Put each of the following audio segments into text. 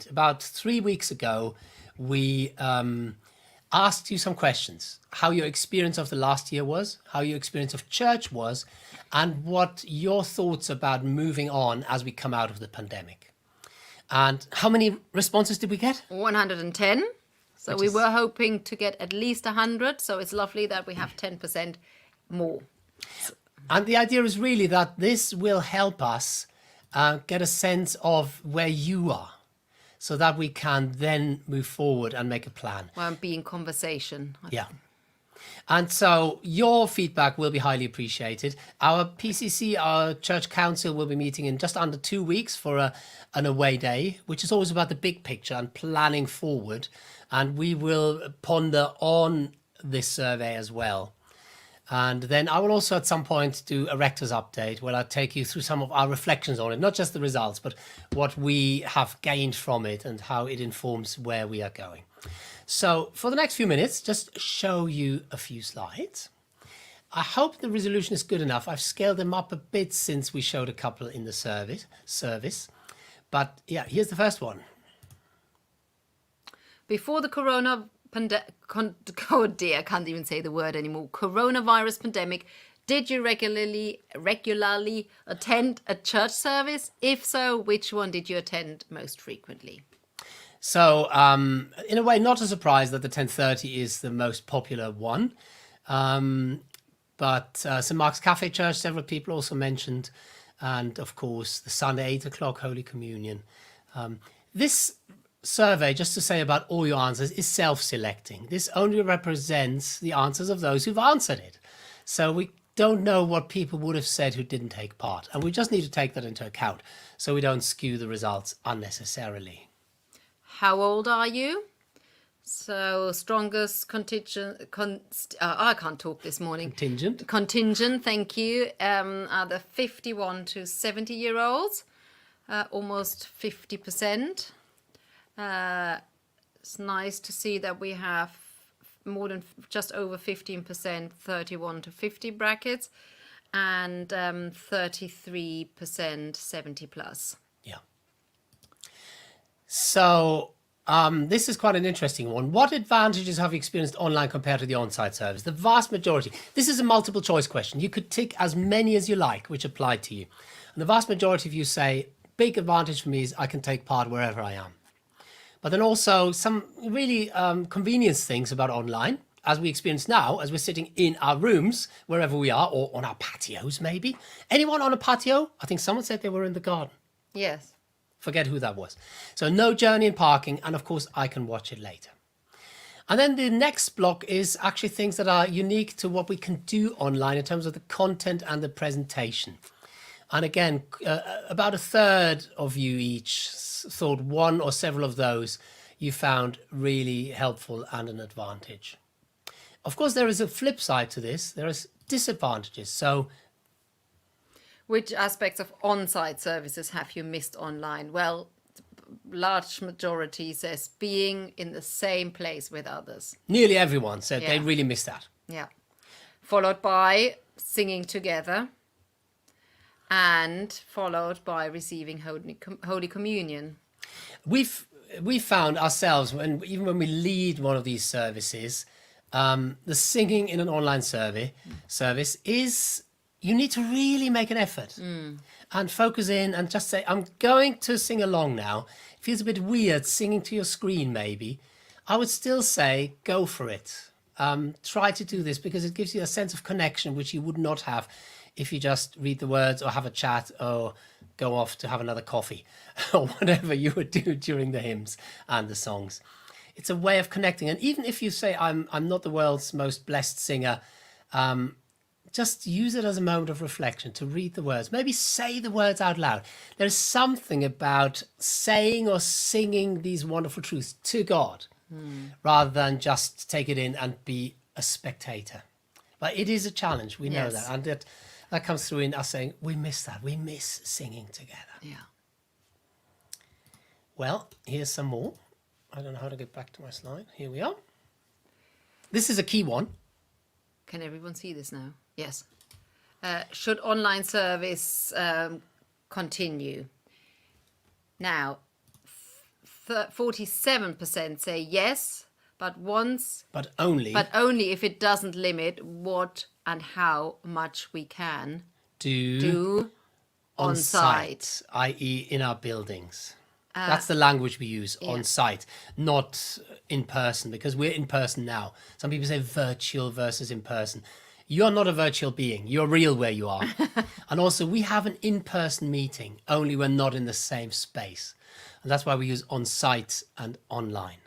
did. About 3 weeks ago, we asked you some questions. How your experience of the last year was, how your experience of church was, and what your thoughts about moving on as we come out of the pandemic. And how many responses did we get? 110. So Which we is- were hoping to get at least 100. So it's lovely that we have 10% more. And the idea is really that this will help us get a sense of where you are so that we can then move forward and make a plan. Well, and be in conversation. Yeah. And so your feedback will be highly appreciated. Our PCC, our church council, will be meeting in just under 2 weeks for an away day, which is always about the big picture and planning forward. And we will ponder on this survey as well. And then I will also at some point do a rector's update where I'll take you through some of our reflections on it, not just the results, but what we have gained from it and how it informs where we are going. So for the next few minutes, just show you a few slides. I hope the resolution is good enough. I've scaled them up a bit since we showed a couple in the service. But yeah, here's the first one. Before the oh dear, I can't even say the word anymore. Coronavirus pandemic. Did you regularly attend a church service? If so, which one did you attend most frequently? So in a way, not a surprise that the 10:30 is the most popular one. But St. Mark's Cafe Church, several people also mentioned. And of course, the Sunday 8 o'clock Holy Communion. This survey, just to say about all your answers, is self-selecting. This only represents the answers of those who've answered it. So we don't know what people would have said who didn't take part. And we just need to take that into account so we don't skew the results unnecessarily. How old are you? So strongest contingent, I can't talk this morning. Contingent, thank you. Are the 51 to 70-year-olds, almost 50%. It's nice to see that we have more than just over 15%, 31 to 50 brackets, and 33% 70 plus. Yeah. So this is quite an interesting one. What advantages have you experienced online compared to the on-site service? The vast majority. This is a multiple choice question. You could tick as many as you like, which apply to you. And the vast majority of you say, big advantage for me is I can take part wherever I am. But then also some really convenience things about online, as we experience now, as we're sitting in our rooms, wherever we are, or on our patios maybe. Anyone on a patio? I think someone said they were in the garden. Yes. Forget who that was. So no journey and parking, and of course I can watch it later. And then the next block is actually things that are unique to what we can do online in terms of the content and the presentation. And again, about a third of you each thought one or several of those you found really helpful and an advantage. Of course, there is a flip side to this. There is disadvantages. So which aspects of on-site services have you missed online? Well, large majority says being in the same place with others. Nearly everyone said they really missed that. Yeah. Followed by singing together and followed by receiving Holy Communion. We've found ourselves, even when we lead one of these services, the singing in an online service is, you need to really make an effort and focus in and just say, I'm going to sing along now. It feels a bit weird singing to your screen maybe. I would still say, go for it. Try to do this because it gives you a sense of connection which you would not have if you just read the words or have a chat or go off to have another coffee or whatever you would do during the hymns and the songs. It's a way of connecting. And even if you say, I'm not the world's most blessed singer, just use it as a moment of reflection to read the words. Maybe say the words out loud. There's something about saying or singing these wonderful truths to God rather than just take it in and be a spectator. But it is a challenge. We know that. And that comes through in us saying, we miss that. We miss singing together. Yeah. Well, here's some more. I don't know how to get back to my slide. Here we are. This is a key one. Can everyone see this now? Yes. Should online service continue? Now, 47% say yes, but But only but only if it doesn't limit what and how much we can do on site. i.e. in our buildings. That's the language we use, on site, not in person, because we're in person now. Some people say virtual versus in person. You're not a virtual being. You're real where you are. And also, we have an in-person meeting, only we're not in the same space. And that's why we use on site and online.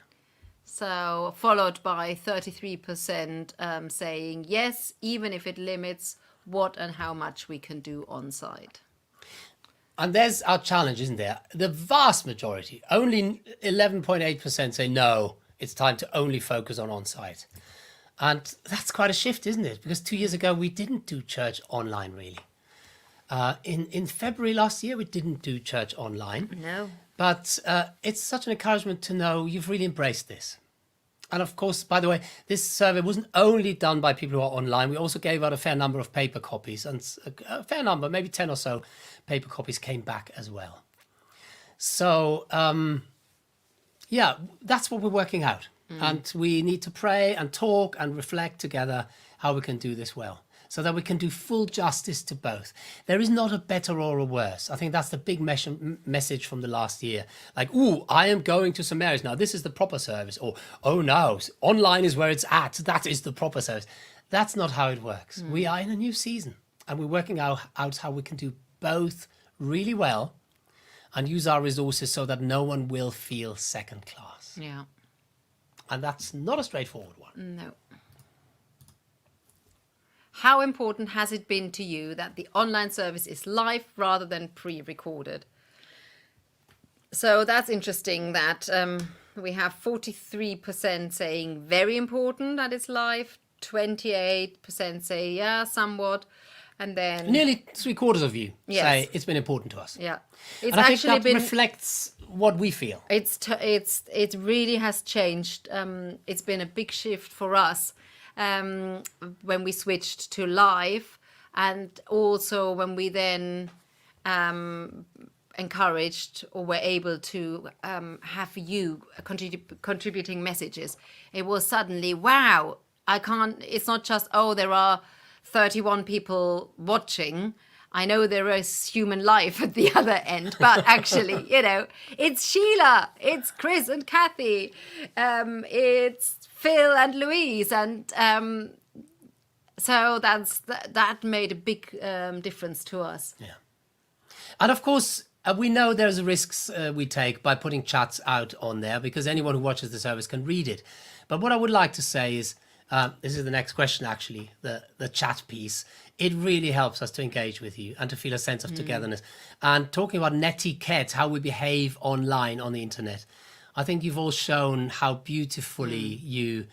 So followed by 33% saying yes, even if it limits what and how much we can do on site. And there's our challenge, isn't there? The vast majority, only 11.8% say no, it's time to only focus on on-site. And that's quite a shift, isn't it? Because 2 years ago, we didn't do church online, really. In February last year, we didn't do church online. No. But it's such an encouragement to know you've really embraced this. And of course, by the way, this survey wasn't only done by people who are online. We also gave out a fair number of paper copies, and a fair number, maybe 10 or so paper copies came back as well. So, yeah, that's what we're working out. And we need to pray and talk and reflect together how we can do this well, so that we can do full justice to both. There is not a better or a worse. I think that's the big message from the last year. Like, ooh, I am going to St. Mary's now. This is the proper service. Or, oh no, online is where it's at. That is the proper service. That's not how it works. We are in a new season, and we're working out how we can do both really well and use our resources so that no one will feel second class. Yeah. And that's not a straightforward one. No. How important has it been to you that the online service is live rather than pre-recorded? So that's interesting that we have 43% saying very important that it's live, 28% say yeah, somewhat, and then Nearly 3/4 of you Yes. say it's been important to us. yeah, it's And I think actually that been reflects what we feel. it really has changed. It's been a big shift for us when we switched to live, and also when we then encouraged or were able to have you contributing messages. It was suddenly, wow, it's not just, oh, there are 31 people watching. I know there is human life at the other end, but actually, it's Sheila, it's Chris and Kathy, it's Phil and Louise, and so that made a big difference to us. Yeah. And of course, we know there's risks we take by putting chats out on there, because anyone who watches the service can read it. But what I would like to say is, this is the next question, actually, the chat piece. It really helps us to engage with you and to feel a sense of togetherness. And talking about netiquette, how we behave online on the internet, I think you've all shown how beautifully you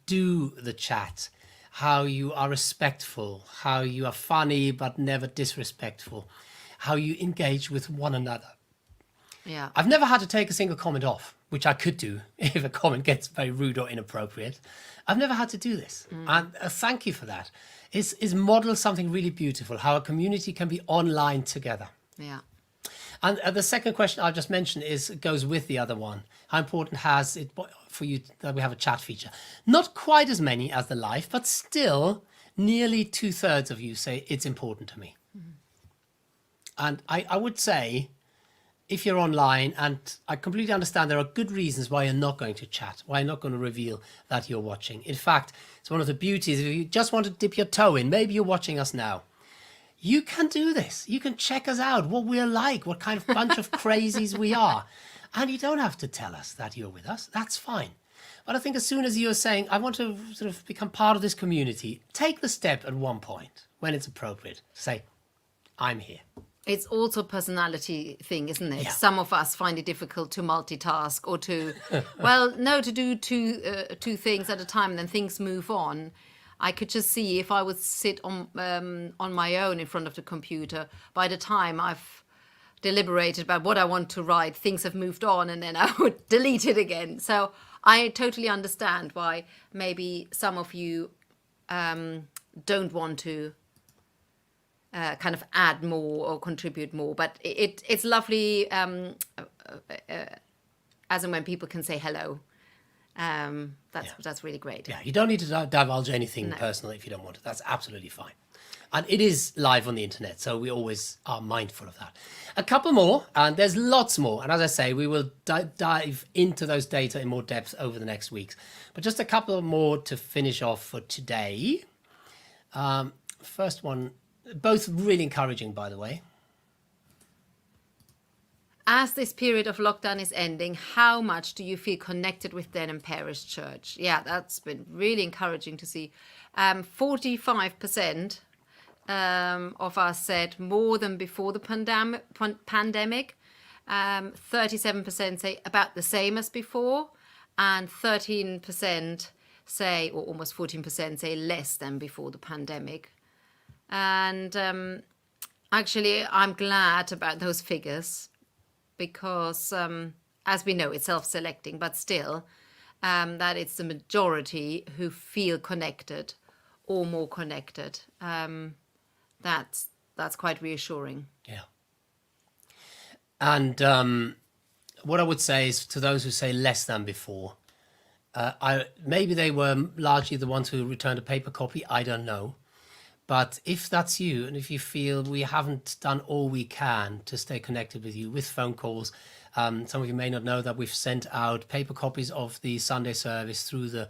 do the chat, how you are respectful, how you are funny but never disrespectful, how you engage with one another. Yeah. I've never had to take a single comment off, which I could do if a comment gets very rude or inappropriate. I've never had to do this. And thank you for that. It's modeled something really beautiful, how a community can be online together. Yeah. And the second question I just mentioned goes with the other one. How important has it for you that we have a chat feature? Not quite as many as the live, but still nearly 2/3 of you say it's important to me. And I would say, if you're online, and I completely understand there are good reasons why you're not going to chat, why you're not going to reveal that you're watching. In fact, it's one of the beauties. If you just want to dip your toe in, maybe you're watching us now, you can do this. You can check us out, what we're like, what kind of bunch of crazies we are. And you don't have to tell us that you're with us. That's fine. But I think as soon as you're saying, I want to sort of become part of this community, take the step at one point when it's appropriate. Say, I'm here. It's also a personality thing, isn't it? Yeah. Some of us find it difficult to multitask or to, to do two things at a time, and then things move on. I could just see if I would sit on my own in front of the computer, by the time I've deliberated about what I want to write, things have moved on, and then I would delete it again. So I totally understand why maybe some of you don't want to kind of add more or contribute more. But it's lovely as and when people can say hello. That's really great. Yeah, you don't need to divulge anything personal if you don't want to. That's absolutely fine. And it is live on the internet, so we always are mindful of that. A couple more, and there's lots more. And as I say, we will dive into those data in more depth over the next weeks. But just a couple more to finish off for today. First one, both really encouraging, by the way. As this period of lockdown is ending, how much do you feel connected with Denham Parish Church? Yeah, that's been really encouraging to see. 45% of us said more than before the pandemic. 37% say about the same as before, and 13% say, or almost 14% say less than before the pandemic. And actually, I'm glad about those figures because, as we know, it's self-selecting, but still, that it's the majority who feel connected or more connected. That's quite reassuring. Yeah. And what I would say is to those who say less than before, maybe they were largely the ones who returned a paper copy. I don't know. But if that's you, and if you feel we haven't done all we can to stay connected with you with phone calls, some of you may not know that we've sent out paper copies of the Sunday service through the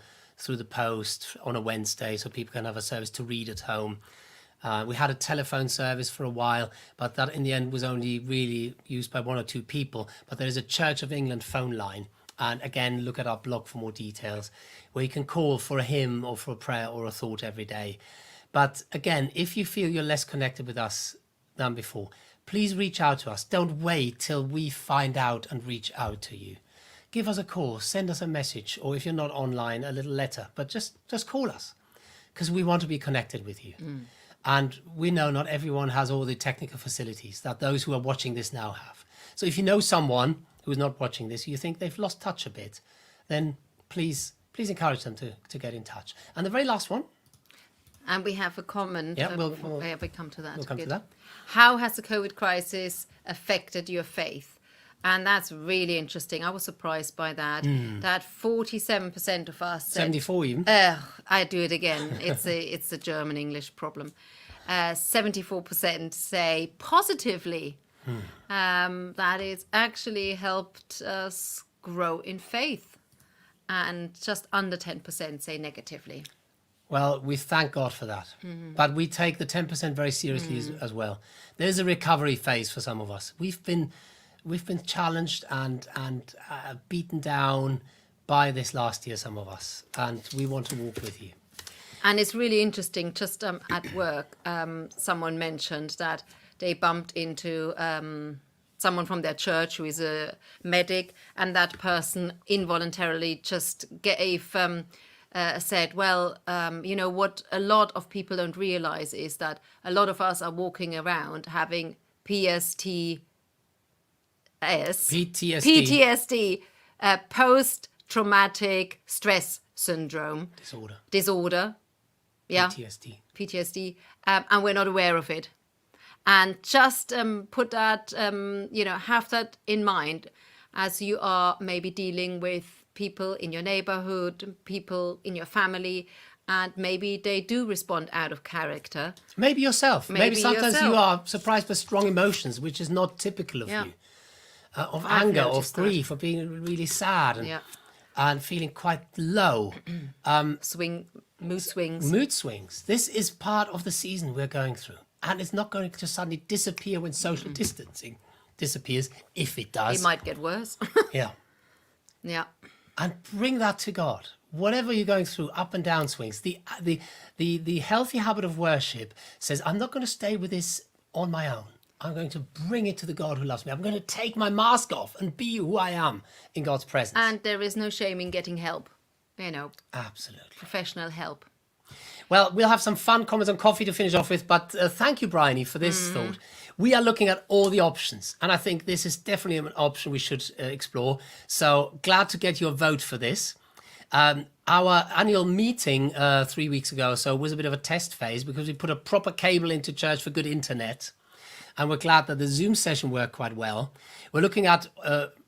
post on a Wednesday, so people can have a service to read at home. We had a telephone service for a while, but that in the end was only really used by one or two people. But there is a Church of England phone line. And again, look at our blog for more details, where you can call for a hymn or for a prayer or a thought every day. But again, if you feel you're less connected with us than before, please reach out to us. Don't wait till we find out and reach out to you. Give us a call, send us a message, or if you're not online, a little letter. But just call us, because we want to be connected with you. And we know not everyone has all the technical facilities that those who are watching this now have. So if you know someone who is not watching this, you think they've lost touch a bit, then please encourage them to get in touch. And the very last one. And we have a comment. Yeah, we'll come to that. We'll come to Good. that. How has the COVID crisis affected your faith? And that's really interesting. I was surprised by that. That 47% of us said, 74 even. I do it again. It's a German English problem. 74% say positively. That it's actually helped us grow in faith. And just under 10% say negatively. Well, we thank God for that. But we take the 10% very seriously as well. There's a recovery phase for some of us. We've been challenged and beaten down by this last year, some of us, and we want to walk with you. And it's really interesting, just at work, someone mentioned that they bumped into someone from their church who is a medic, and that person involuntarily just gave... said, well, you know, what a lot of people don't realize is that a lot of us are walking around having PTSD, post-traumatic stress syndrome. Disorder. Yeah. PTSD. And we're not aware of it. And just put that, have that in mind as you are maybe dealing with people in your neighborhood, people in your family, and maybe they do respond out of character. Maybe yourself. Maybe sometimes you are surprised by strong emotions, which is not typical of you. Of anger, of grief, of being really sad and feeling quite low. Mood swings. Mood swings. This is part of the season we're going through. And it's not going to suddenly disappear when social distancing disappears, if it does. It might get worse. Yeah. Yeah. And bring that to God. Whatever you're going through, up and down swings, the healthy habit of worship says, I'm not going to stay with this on my own. I'm going to bring it to the God who loves me. I'm going to take my mask off and be who I am in God's presence. And there is no shame in getting help, Absolutely. Professional help. Well, we'll have some fun comments on coffee to finish off with, but thank you, Bryony, for this thought. We are looking at all the options, and I think this is definitely an option we should explore. So glad to get your vote for this. And our annual meeting 3 weeks ago or so was a bit of a test phase because we put a proper cable into church for good internet. And we're glad that the Zoom session worked quite well. We're looking at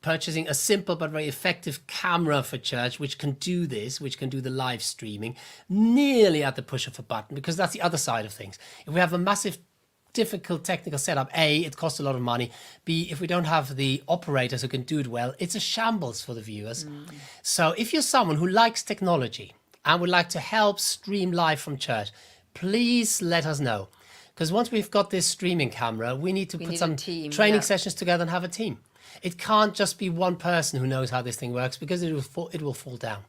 purchasing a simple but very effective camera for church, which can do this, which can do the live streaming, nearly at the push of a button, because that's the other side of things. If we have a massive, difficult technical setup, A, it costs a lot of money. B, if we don't have the operators who can do it well, it's a shambles for the viewers. So if you're someone who likes technology and would like to help stream live from church, please let us know. Because once we've got this streaming camera, we need to put need some a team, training yeah. sessions together and have a team. It can't just be one person who knows how this thing works, because it will fall down.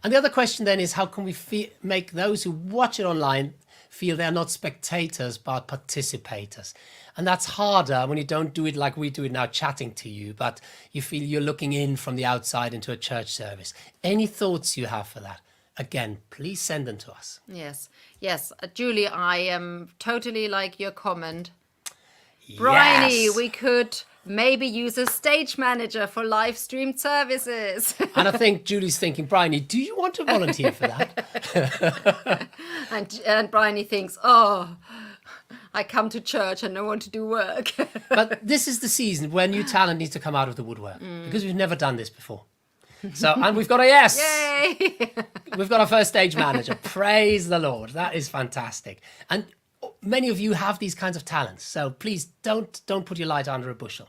And the other question then is, how can we make those who watch it online feel they're not spectators but participators? And that's harder when you don't do it like we do it now, chatting to you, but you feel you're looking in from the outside into a church service. Any thoughts you have for that? Again, please send them to us. Yes. Julie, I am totally like your comment. Bryony, Yes. we could maybe use a stage manager for live streamed services. And I think Julie's thinking, Bryony, do you want to volunteer for that? and Bryony thinks, oh, I come to church and I want to do work. But this is the season where new talent needs to come out of the woodwork, because we've never done this before. So, and we've got a yes. Yay! We've got our first stage manager. Praise the Lord. That is fantastic. And many of you have these kinds of talents. So please don't put your light under a bushel.